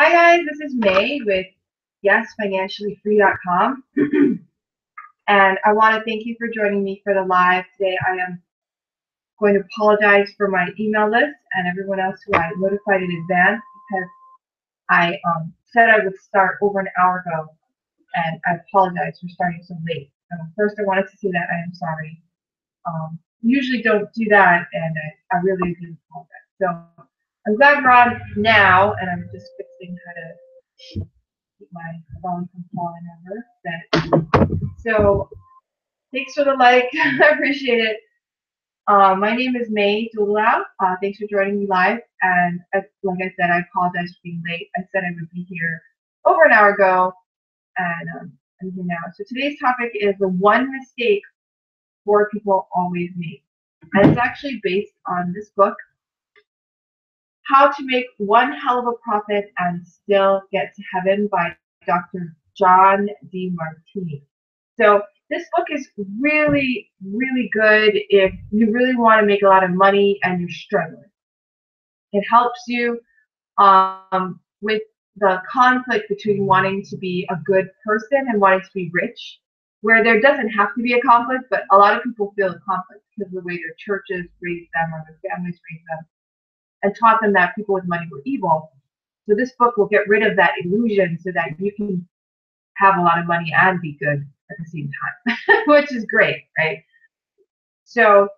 Hi guys, this is May with YesFinanciallyFree.com, and I want to thank you for joining me for the live today. I am going to apologize for my email list and everyone else who I notified in advance because I said I would start over an hour ago, and I apologize for starting so late. First, I wanted to say that I am sorry. Usually don't do that, and I really do apologize. So I'm glad we're on now, and I'm just fixing how to keep my phone from falling over. So thanks for the like. I appreciate it. My name is May Dulau. Thanks for joining me live. And like I said, I apologize for being late. I said I would be here over an hour ago, and I'm here now. So today's topic is the one mistake poor people always make. And it's actually based on this book, How to Make One Hell of a Profit and Still Get to Heaven by Dr. John Demartini. So this book is really, really good if you really want to make a lot of money and you're struggling. It helps you with the conflict between wanting to be a good person and wanting to be rich, where there doesn't have to be a conflict, but a lot of people feel a conflict because of the way their churches raised them or their families raised them and taught them that people with money were evil. So this book will get rid of that illusion so that you can have a lot of money and be good at the same time, which is great, right? So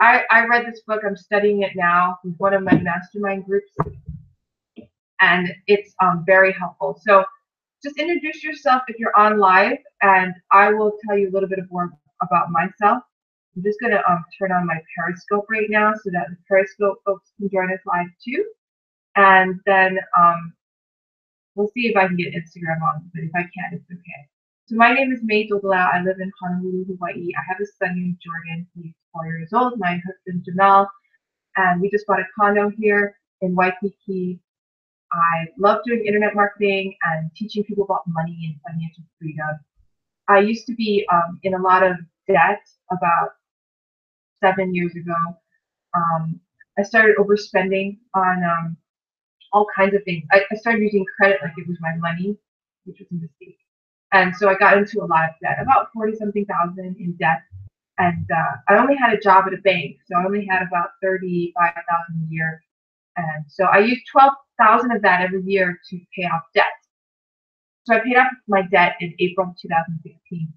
I read this book. I'm studying it now with one of my mastermind groups, and it's very helpful. So just introduce yourself if you're on live, and I will tell you a little bit more about myself. I'm just going to turn on my Periscope right now so that the Periscope folks can join us live too. And then we'll see if I can get Instagram on, but if I can't, it's okay. So my name is May Dogalau. I live in Honolulu, Hawaii. I have a son named Jordan. He's 4 years old. My husband, Jamal, and we just bought a condo here in Waikiki. I love doing internet marketing and teaching people about money and financial freedom. I used to be in a lot of debt about 7 years ago. I started overspending on all kinds of things. I started using credit like it was my money, which was a mistake. And so I got into a lot of debt, about 40-something thousand in debt. And I only had a job at a bank, so I only had about 35,000 a year. And so I used 12,000 of that every year to pay off debt. So I paid off my debt in April of 2016.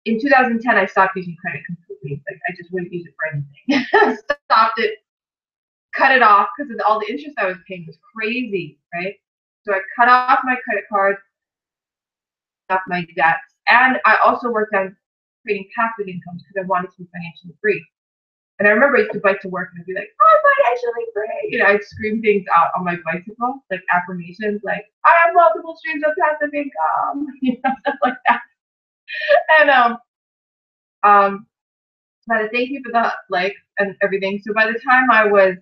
In 2010, I stopped using credit completely. Like I just wouldn't use it for anything. I stopped it, cut it off because of all the interest I was paying was crazy, right? So I cut off my credit cards, off my debts, and I also worked on creating passive incomes because I wanted to be financially free. And I remember I used to bike to work and I'd be like, I'm financially free. You know, I'd scream things out on my bicycle, like affirmations, like, I have multiple streams of passive income, you know, stuff like that. And but thank you for the like and everything. So by the time I was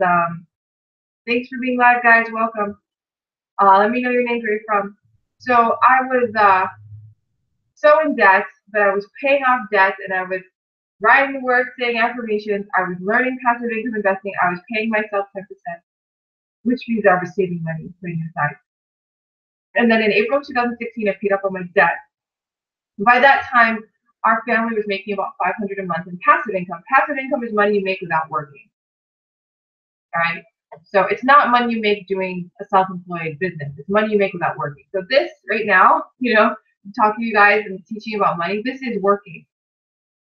thanks for being live, guys, welcome. Let me know your names, where you're from. So I was so in debt, but I was paying off debt and I was riding to work, saying affirmations. I was learning passive income investing. I was paying myself 10%, which means I was saving money, putting it aside. And then in April 2016, I paid up on my debt. By that time, our family was making about $500 a month in passive income. Passive income is money you make without working. All right. So it's not money you make doing a self-employed business. It's money you make without working. So this right now, you know, talking to you guys and teaching about money, this is working.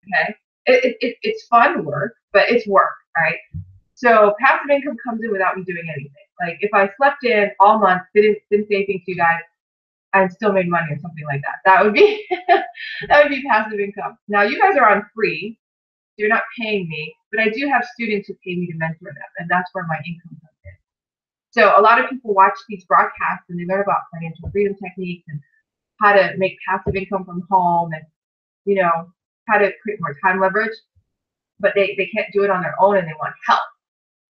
Okay. It's fun work, but it's work. All right. So passive income comes in without me doing anything. Like if I slept in all month, didn't say anything to you guys, and still made money or something like that. That would be that would be passive income. Now you guys are on free. You're not paying me, but I do have students who pay me to mentor them, and that's where my income comes in. So a lot of people watch these broadcasts and they learn about financial freedom techniques and how to make passive income from home and, you know, how to create more time leverage, but they can't do it on their own and they want help.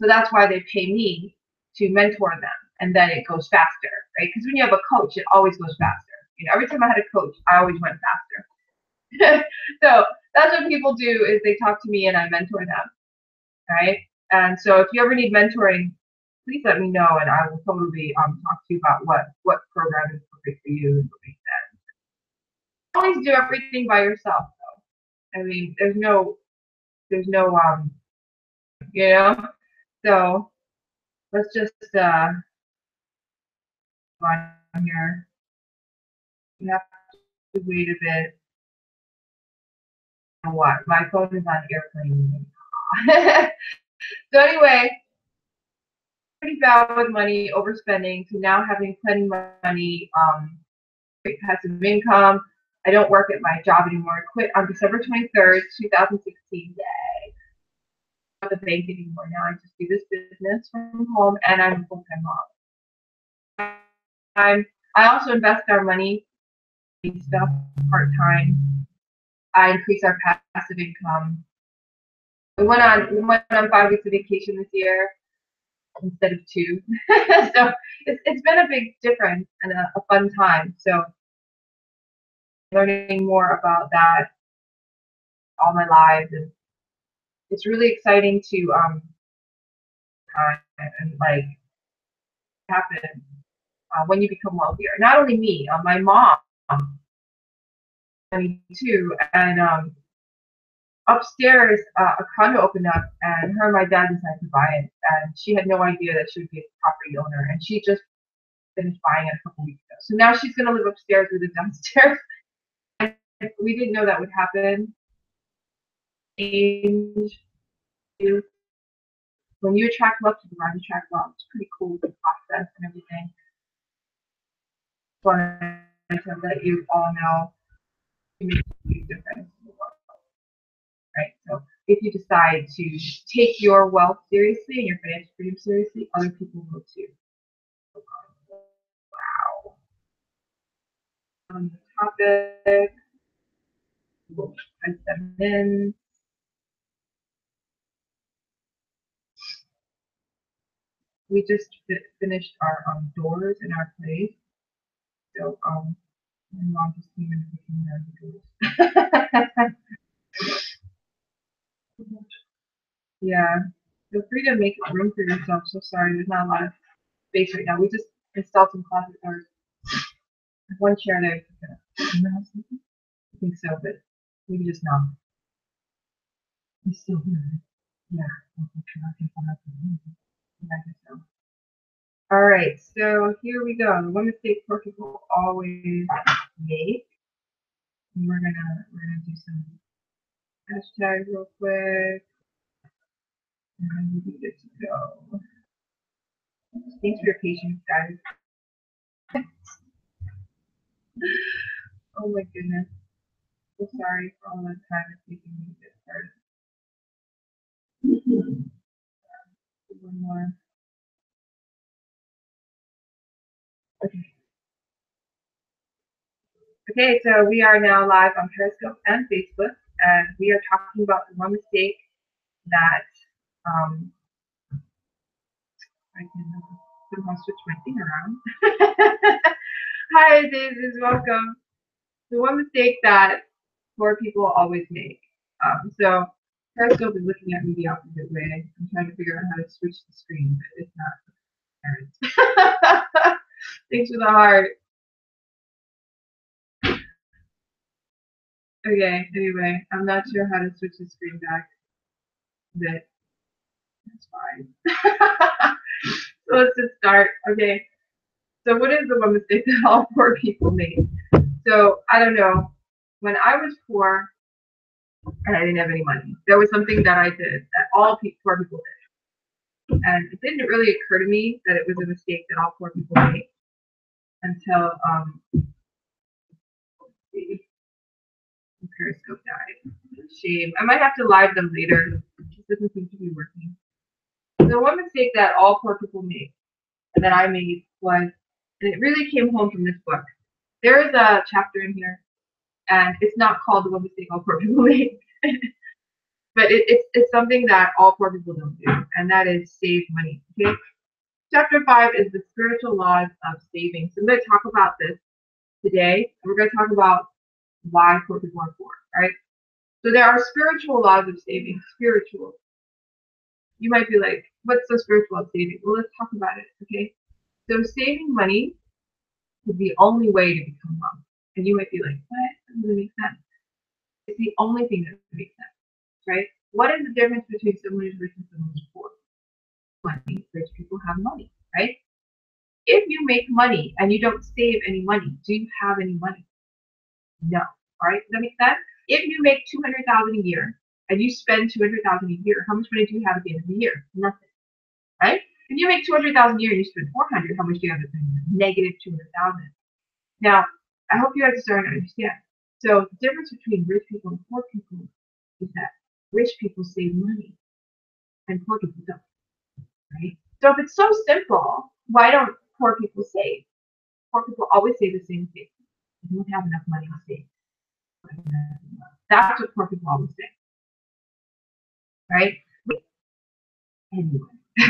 So that's why they pay me to mentor them, and then it goes faster, right? Because when you have a coach, it always goes faster. You know, every time I had a coach, I always went faster. So that's what people do is they talk to me and I mentor them, right? And so if you ever need mentoring, please let me know, and I will totally talk to you about what program is perfect for you and what makes sense. Always do everything by yourself, though. I mean, there's no you know. So let's just on here. You have to wait a bit. You know what? My phone is on airplane. So anyway, pretty bad with money, overspending, to now having plenty of money, passive income. I don't work at my job anymore. I quit on December 23rd, 2016. Yay. Not the bank anymore. Now I just do this business from home, and I'm a full-time mom. I also invest our money in stuff part-time. I increase our passive income. We went on 5 weeks of vacation this year instead of 2. So it's been a big difference and a fun time. So learning more about that all my lives, and it's really exciting to and like happen when you become wealthier. Not only me, my mom, 22, and upstairs a condo opened up, and her and my dad decided to buy it, and she had no idea that she would be a property owner, and she just finished buying it a couple weeks ago. So now she's going to live upstairs with it downstairs. And we didn't know that would happen. When you attract love to the right, you attract love. It's pretty cool, the process and everything. Wanted to let you all know it makes a big difference in the world. Right? So if you decide to take your wealth seriously and your financial freedom seriously, other people will too. Wow. On the topic, we'll type them in. We just finished our doors in our place. So my mom just came in and looking at the doors. Yeah. Feel free to make room for yourself. So sorry, there's not a lot of space right now. We just installed some closet doors. There's one chair there. I think so, but maybe just not. He's still here. Yeah. I guess so. All right, so here we go. The one mistake poor people always make. And we're gonna do some hashtags real quick, and we'll be good to go. Thanks for your patience, guys. Oh my goodness. So sorry for all the time it's taking me to get started. One more. Okay. Okay, so we are now live on Periscope and Facebook, and we are talking about the one mistake that I can somehow switch my thing around. Hi, David, welcome. The one mistake that poor people always make. So Periscope is looking at me the opposite way. I'm trying to figure out how to switch the screen, but it's not apparent. Thanks for the heart. Okay, anyway, I'm not sure how to switch the screen back, but that's fine. So let's just start. Okay, so what is the one mistake that all poor people make? So I don't know. When I was poor and I didn't have any money, there was something that I did that all poor people did. And it didn't really occur to me that it was a mistake that all poor people make until Periscope died. Shame. I might have to live them later. This doesn't seem to be working. The one mistake that all poor people make, and that I made, was, and it really came home from this book. There is a chapter in here, and it's not called The One Mistake All Poor People Make, but it's something that all poor people don't do, and that is save money. Okay. Chapter 5 is the spiritual laws of saving. So I'm going to talk about this today. We're going to talk about why poor people are poor, right? So there are spiritual laws of saving, spiritual. You might be like, what's so spiritual about saving? Well, let's talk about it, okay? So saving money is the only way to become wealthy. And you might be like, what? That doesn't make sense. It's the only thing that makes sense, right? What is the difference between someone who's rich and someone who's poor? Money. Rich people have money, right? If you make money and you don't save any money, do you have any money? No. All right, does that make sense? If you make $200,000 a year and you spend $200,000 a year, how much money do you have at the end of the year? Nothing, right? If you make $200,000 a year and you spend 400, how much do you have at the end of the year? Negative 200,000. Now, I hope you guys are starting to understand. So the difference between rich people and poor people is that rich people save money and poor people don't, right? So if it's so simple, why don't poor people save? Poor people always say the same thing. They don't have enough money to save. That's what poor people always say, right? Anyway,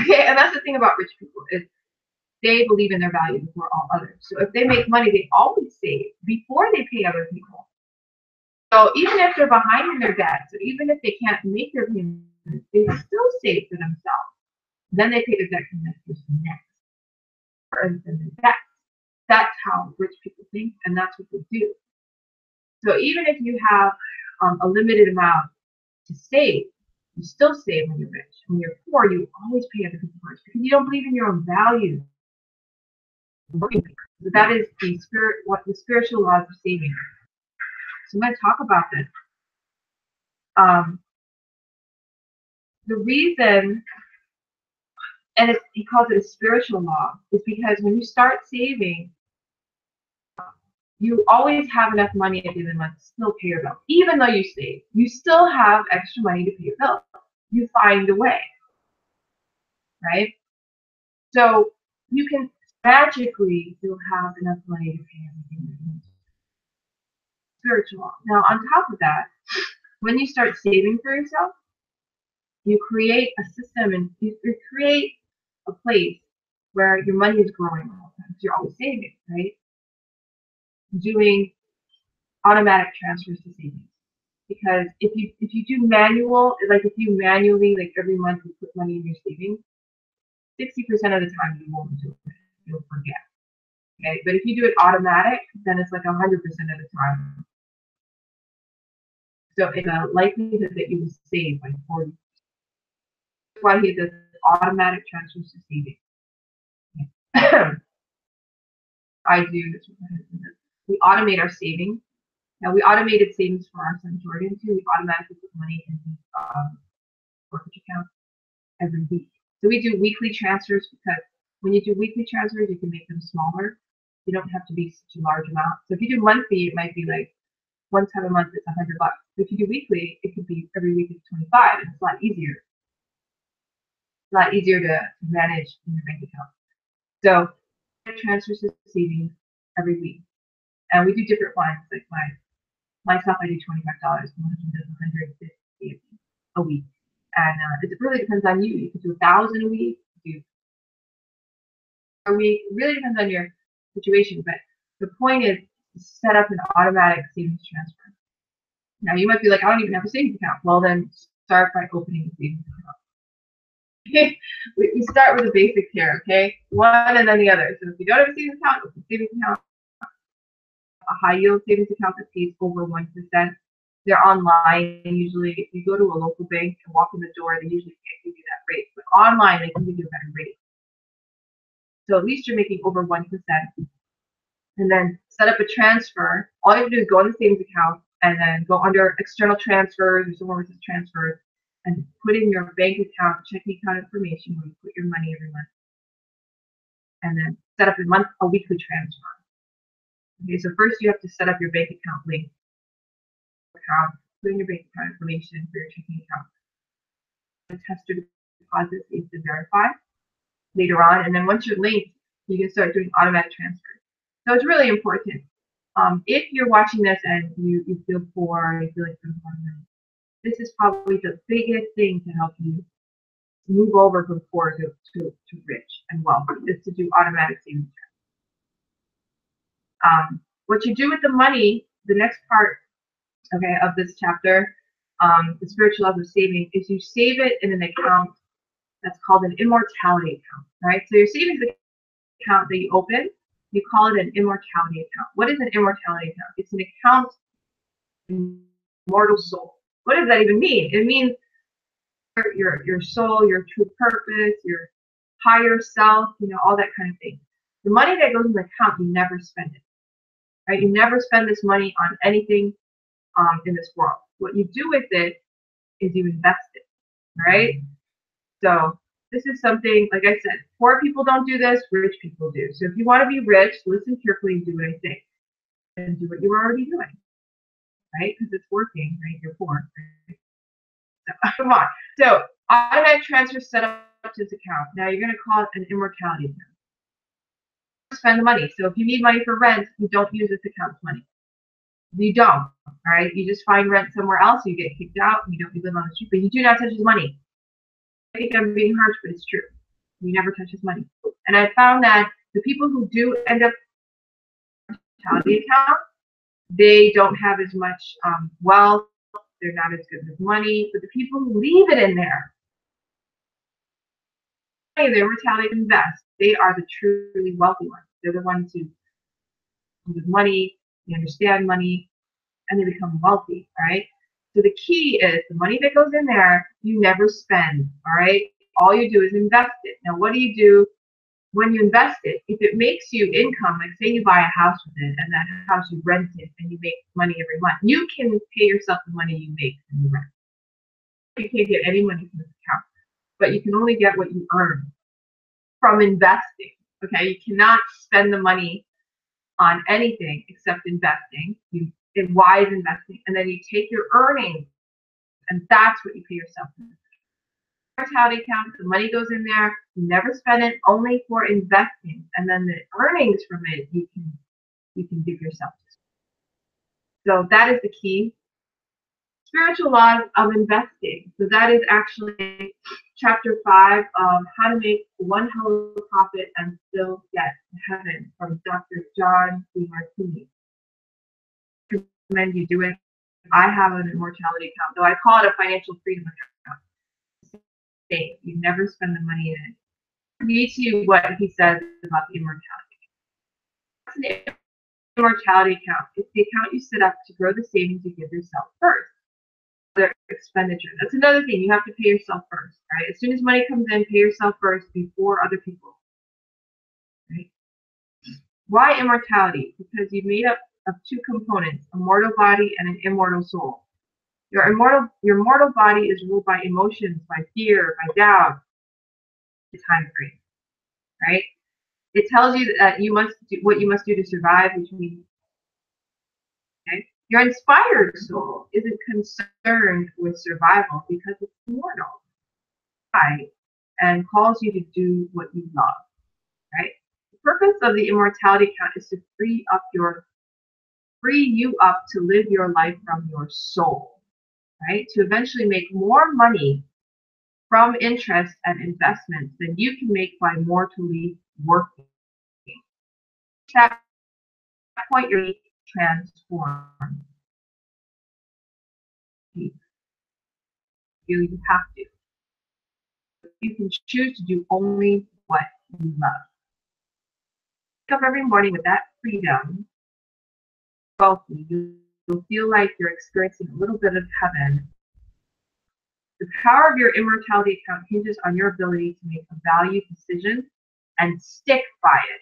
okay, and that's the thing about rich people is they believe in their value before all others. So if they make money, they always save before they pay other people. So even if they're behind in their debt, so even if they can't make their payments, they still save for themselves. Then they pay their debt collectors next, or their debt. That's how rich people think, and that's what they do. So even if you have a limited amount to save, you still save when you're rich. When you're poor, you always pay other people first because you don't believe in your own value. So that is the spiritual laws of saving. So I'm going to talk about this. The reason, and he calls it a spiritual law, is because when you start saving, you always have enough money at the end of the month to still pay your bill. Even though you save, you still have extra money to pay your bill. You find a way, right? So you can magically, you'll have enough money to pay everything. Spiritual law. Now, on top of that, when you start saving for yourself, you create a system and you create a place where your money is growing all the time because you're always saving, right? Doing automatic transfers to savings. Because if you do manual, like if you manually, like every month you put money in your savings, 60% of the time you won't do it. You'll forget. Okay, but if you do it automatic, then it's like 100% of the time. So it's a likelihood that you will save like 40%. That's why he does automatic transfers to savings. I do this with my husband. We automate our savings. Now we automated savings for our son Jordan too. We automatically put money in his brokerage account every week. So we do weekly transfers because when you do weekly transfers, you can make them smaller. You don't have to be such a large amount. So if you do monthly, it might be like one time a month, it's $100. If you do weekly, it could be every week it's 25, and it's a lot easier. It's a lot easier to manage in your bank account. So transfers to savings every week, and we do different ones. Like myself, I do $25. My husband does $150 a week, and it really depends on you. You can do 1,000 a week, do a week. It really depends on your situation, but the point is to set up an automatic savings transfer. Now you might be like, I don't even have a savings account. Well, then start by opening a savings account. Okay, we start with the basics here. Okay, one and then the other. So if you don't have a savings account, open a savings account. A high yield savings account that pays over 1%. They're online usually. If you go to a local bank and walk in the door, they usually can't give you that rate. But online, they can give you a better rate. So at least you're making over 1%. And then set up a transfer. All you have to do is go on the savings account and then go under external transfers or somewhere where it says transfers and put in your bank account, checking account information where you put your money every month. And then set up a weekly transfer. Okay, so first you have to set up your bank account link. Put in your bank account information for your checking account. Test your deposits so you have to verify later on, and then once you're linked, you can start doing automatic transfers. So it's really important. If you're watching this and you feel poor, you feel like you're money, this is probably the biggest thing to help you move over from poor to rich and wealthy, is to do automatic savings. What you do with the money, the next part, okay, of this chapter, the spiritual laws of saving, is you save it in an account That's called an immortality account, right? So your savings account that you open, you call it an immortality account. What is an immortality account? It's an account in immortal soul. What does that even mean? It means your soul, your true purpose, your higher self, all that kind of thing. The money that goes in the account, you never spend it, right? You never spend this money on anything in this world. What you do with it is you invest it, right? So this is something, like I said, poor people don't do this, rich people do. So if you want to be rich, listen carefully and do what I say. And do what you're already doing, right? Because it's working, right? You're poor. Right? So, come on. So automatic transfer set up to this account. Now you're going to call it an immortality account. Spend the money. So if you need money for rent, you don't use this account's money. You don't, all right? You just find rent somewhere else, you get kicked out, and you don't live on the street, but you do not touch his money. I think I'm being harsh, but it's true. You never touch his money. And I found that the people who do end up in a mortality account, they don't have as much wealth, they're not as good with money, but the people who leave it in there, they mortality invest, they are the truly wealthy ones. They're the ones who with money, they understand money, and they become wealthy, right? So the key is the money that goes in there, you never spend, all right? All you do is invest it. Now, what do you do when you invest it? If it makes you income, like say you buy a house with it, and that house you rent it, and you make money every month, you can pay yourself the money you make when you rent. You can't get any money from this account, but you can only get what you earn from investing, okay? You cannot spend the money on anything except investing. In wise investing, and then you take your earnings, and that's what you pay yourself. Mortality account, the money goes in there, you never spend it, only for investing, and then the earnings from it you can give yourself. So that is the key. Spiritual laws of investing. So that is actually chapter 5 of How to Make One Hell of a Profit and Still Get to Heaven from Dr. John Demartini. I recommend you do it. I have an immortality account, though I call it a financial freedom account. You never spend the money in it. Read to you what he says about the immortality. It's an immortality account. It's the account you set up to grow the savings you give yourself first. Their expenditure. That's another thing. You have to pay yourself first, right? As soon as money comes in, pay yourself first before other people. Right? Why immortality? Because you've made up of two components, a mortal body and an immortal soul. Your mortal body is ruled by emotions, by fear, by doubt. The time frame, right? It tells you that you must do what you must do to survive, which means, okay? Your inspired soul isn't concerned with survival because it's immortal, right? And calls you to do what you love, right? The purpose of the immortality account is to free you up to live your life from your soul, right? To eventually make more money from interest and investments than you can make by mortally working. At that point, you're transformed. You have to. You can choose to do only what you love. Wake up every morning with that freedom. You'll feel like you're experiencing a little bit of heaven. The power of your immortality account hinges on your ability to make a valued decision and stick by it.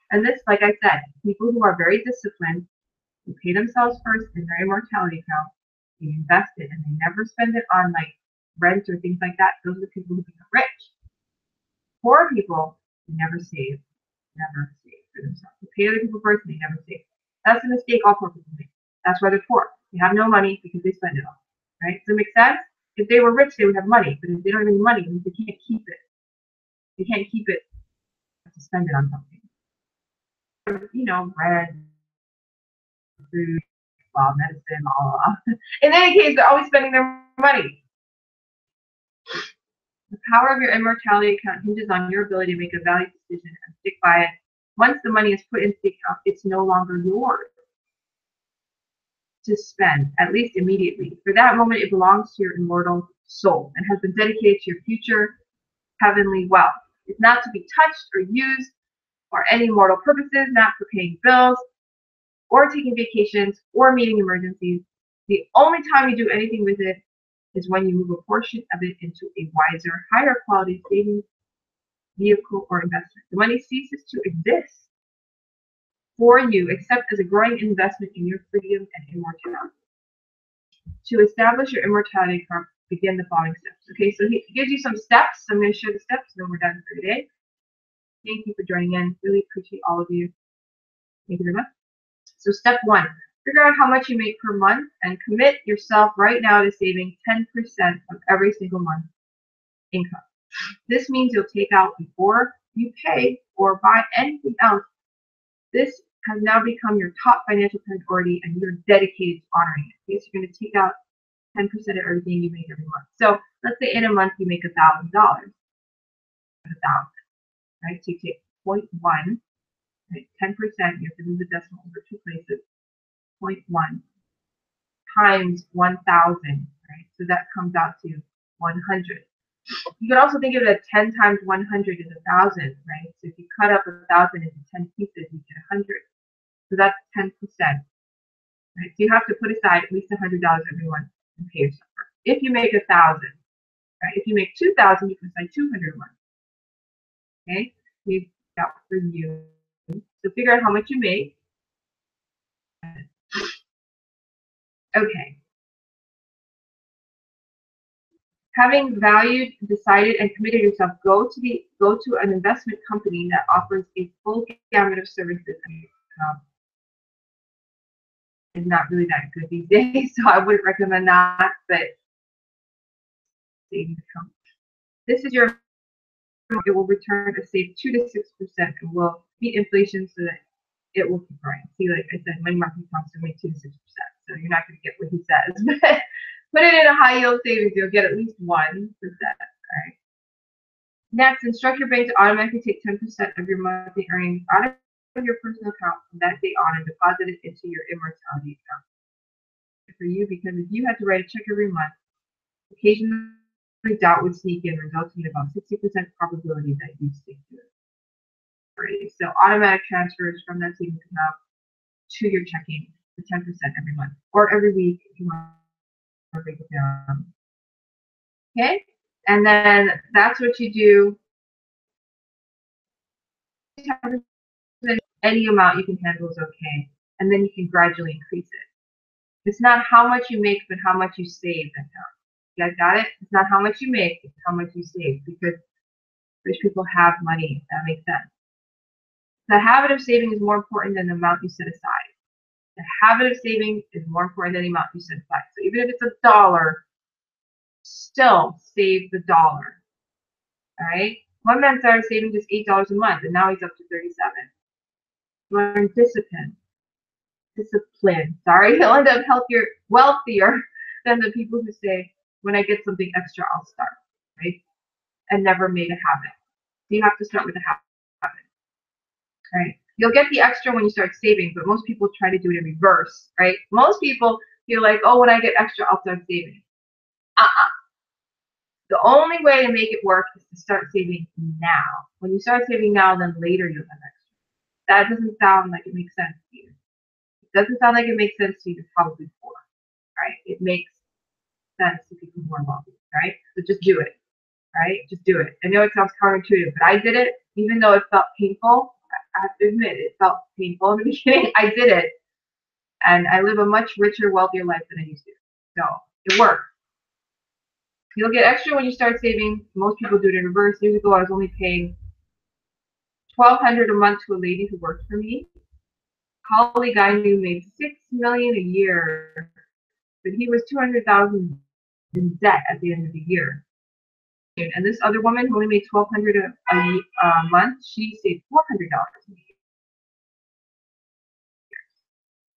And this, like I said, people who are very disciplined, who pay themselves first in their immortality account, they invest it, and they never spend it on like rent or things like that. Those are the people who become rich. Poor people never save for themselves. They pay other people first, and they never save. That's a mistake all poor people make. That's why they're poor. They have no money because they spend it all. Right? Does it make sense? If they were rich, they would have money. But if they don't have any money, they can't keep it. They can't keep it to spend it on something. Bread, food, medicine, all. In any case, they're always spending their money. The power of your immortality account hinges on your ability to make a valued decision and stick by it. Once the money is put into the account, it's no longer yours to spend, at least immediately. For that moment, it belongs to your immortal soul and has been dedicated to your future heavenly wealth. It's not to be touched or used for any mortal purposes, not for paying bills or taking vacations or meeting emergencies. The only time you do anything with it is when you move a portion of it into a wiser, higher quality savings vehicle or investment. The money ceases to exist for you except as a growing investment in your freedom and immortality. To establish your immortality, begin the following steps. Okay, so he gives you some steps. I'm going to share the steps, and then we're done for today. Thank you for joining in. Really appreciate all of you. Thank you very much. So step 1, figure out how much you make per month and commit yourself right now to saving 10% of every single month income. This means you'll take out before you pay or buy anything else. This has now become your top financial priority and you're dedicated to honoring it. Okay, so you're going to take out 10% of everything you make every month. So let's say in a month you make $1,000. $1,000, right? So you take 0.1, right? 10%, you have to move the decimal over 2 places. 0.1 times 1,000, right? So that comes out to 100. You can also think of it as 10 times 100 is 1,000, right? So if you cut up 1,000 into 10 pieces, you get 100. So that's 10%, right? So you have to put aside at least $100 every month and pay yourself. If you make 1,000, right? If you make 2,000, you can aside 200 a month. Okay, we've got for you. So figure out how much you make. Okay. Having valued, decided, and committed yourself, go to an investment company that offers a full gamut of services. Is not really that good these days, so I wouldn't recommend that. But savings account. This is your. It will return to save 2 to 6% and will beat inflation so that it will keep growing. See, like I said, money market accounts will make 2 to 6%, so you're not going to get what he says. But put it in a high yield savings, you'll get at least 1%. All right. Next, instruct your bank to automatically take 10% of your monthly earnings out of your personal account from that day on and deposit it into your immortality account. For you, because if you had to write a check every month, occasionally doubt would sneak in, resulting in about 60% probability that you stick to it. Right. So automatic transfers from that savings account to your checking for 10% every month or every week if you want to break it down. Okay, and then that's what you do. Any amount you can handle is okay, and then you can gradually increase it. It's not how much you make, but how much you save. You guys got it? It's not how much you make, it's how much you save, because rich people have money, if that makes sense. The habit of saving is more important than the amount you set aside. The habit of saving is more important than the amount you set aside. So even if it's $1, still save the dollar. All right? One man started saving just $8 a month, and now he's up to 37. Learn discipline. Sorry, he'll end up wealthier than the people who say, when I get something extra, I'll start, right? And never made a habit. So you have to start with a habit, right? You'll get the extra when you start saving, but most people try to do it in reverse, right? Most people feel like, oh, when I get extra, I'll start saving. The only way to make it work is to start saving now. When you start saving now, then later you'll have extra. That doesn't sound like it makes sense to you. It doesn't sound like it makes sense to you, you're probably poor, right? It makes sense to people who are wealthy, right? So just do it, right? Just do it. I know it sounds counterintuitive, but I did it, even though it felt painful. I have to admit, it felt painful in the beginning. I did it, and I live a much richer, wealthier life than I used to. So it worked. You'll get extra when you start saving. Most people do it in reverse. Years ago, I was only paying $1,200 a month to a lady who worked for me. A colleague I knew made $6 million a year, but he was $200,000 in debt at the end of the year. And this other woman who only made $1,200 a month, she saved $400 a year.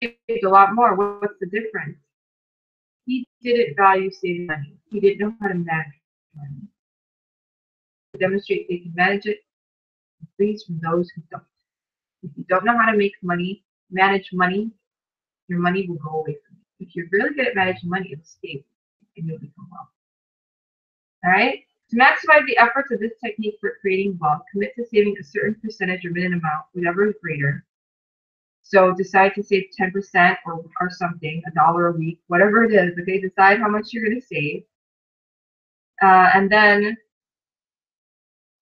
She saved a lot more. What's the difference? He didn't value saving money. He didn't know how to manage money. To demonstrate they can manage it, please from those who don't. If you don't know how to make money, manage money, your money will go away from you. If you're really good at managing money, it'll stay and you'll become wealthy. All right? To maximize the efforts of this technique for creating wealth, commit to saving a certain percentage or minimum amount, whatever is greater. So decide to save 10% or something, $1 a week, whatever it is. Okay, decide how much you're going to save. And then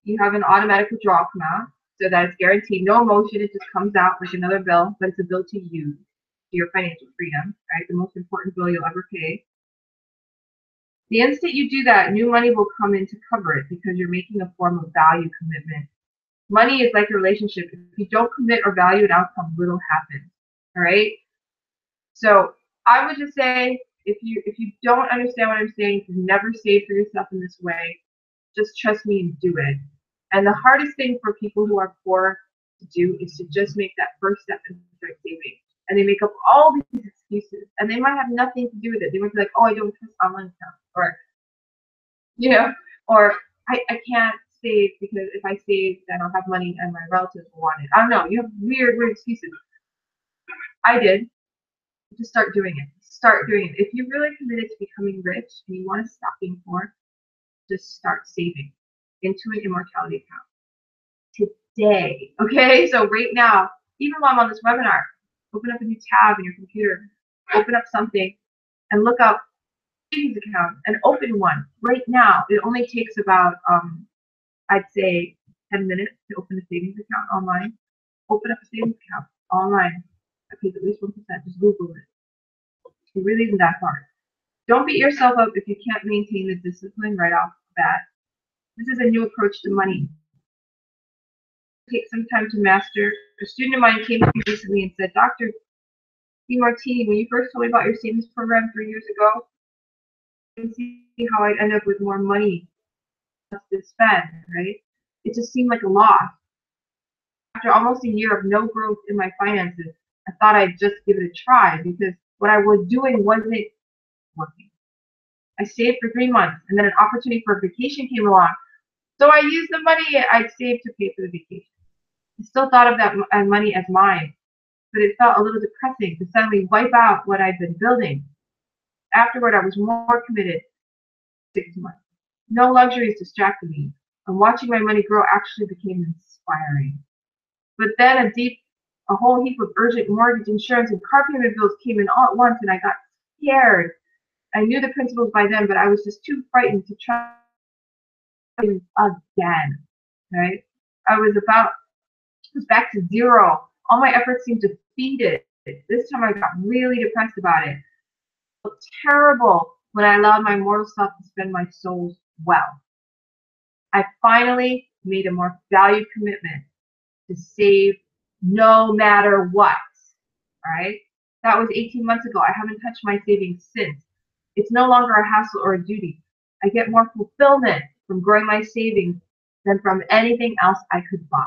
you have an automatic withdrawal come out. So that it's guaranteed, no emotion, it just comes out like another bill, but it's a bill to you, to your financial freedom, right? The most important bill you'll ever pay. The instant you do that, new money will come in to cover it because you're making a form of value commitment. Money is like a relationship. If you don't commit or value an outcome, little happens. All right. So I would just say, if you don't understand what I'm saying, if you've never saved for yourself in this way, just trust me and do it. And the hardest thing for people who are poor to do is to just make that first step and start saving. And they make up all these excuses, and they might have nothing to do with it. They might be like, "Oh, I don't trust online accounts," or or I can't save because if I save, then I'll have money and my relatives will want it. I don't know. You have weird excuses. I did. Just start doing it. Start doing it. If you're really committed to becoming rich and you want to stop being poor, just start saving into an immortality account today. Okay? So right now, even while I'm on this webinar, open up a new tab in your computer, open up something, and look up savings account and open one right now. It only takes about, I'd say, 10 minutes to open a savings account online. Open up a savings account online. It pays at least 1%. Just Google it. It really isn't that hard. Don't beat yourself up if you can't maintain the discipline right off the bat. This is a new approach to money. Take some time to master. A student of mine came to me recently and said, "Dr. Demartini, when you first told me about your savings program 3 years ago, I didn't see how I'd end up with more money to spend, right? It just seemed like a loss. After almost a year of no growth in my finances, I thought I'd just give it a try because what I was doing wasn't working. I stayed for 3 months, and then an opportunity for a vacation came along. So I used the money I'd saved to pay for the vacation. I still thought of that money as mine, but it felt a little depressing to suddenly wipe out what I'd been building. Afterward, I was more committed. 6 months. No luxuries distracted me, and watching my money grow actually became inspiring. But then a whole heap of urgent mortgage, insurance, and car payment bills came in all at once, and I got scared. I knew the principles by then, but I was just too frightened to try again. Right? I was back to zero. All my efforts seemed defeated. This time I got really depressed about it. It felt terrible when I allowed my mortal self to spend my soul's wealth. I finally made a more valued commitment to save no matter what. All right? That was 18 months ago. I haven't touched my savings since. It's no longer a hassle or a duty. I get more fulfillment from growing my savings than from anything else I could buy.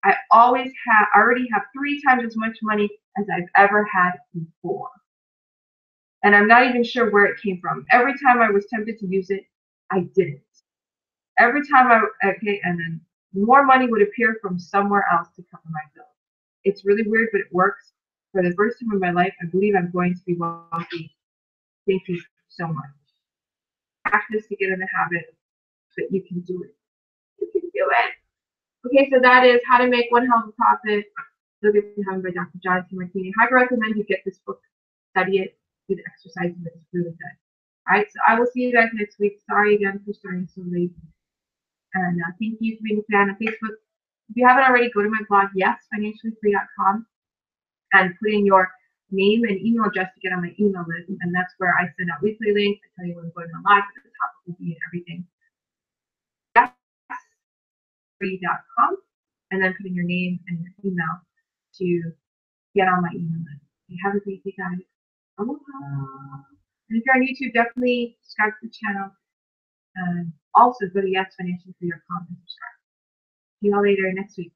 I already have 3 times as much money as I've ever had before. And I'm not even sure where it came from. Every time I was tempted to use it, I didn't. Every time and then more money would appear from somewhere else to cover my bills. It's really weird, but it works. For the first time in my life, I believe I'm going to be wealthy. Thank you so much. Practice to get in the habit, but you can do it. You can do it. Okay, so that is How to Make One Hell of a Profit. Look at Heaven by Dr. John Demartini. I recommend you get this book, study it, do the exercises. It's really good. All right, so I will see you guys next week. Sorry again for starting so late. And thank you for being a fan of Facebook. If you haven't already, go to my blog, yesfinanciallyfree.com, and put in your name and email address to get on my email list. And that's where I send out weekly links. I tell you when I'm going on live, at the top will be and everything. Yesfree.com, and then put in your name and your email to get on my email list. You have a great day, guys. Aloha. And if you're on YouTube, definitely subscribe to the channel. And also go to yesfinanciallyfree.com and subscribe. See you all later next week.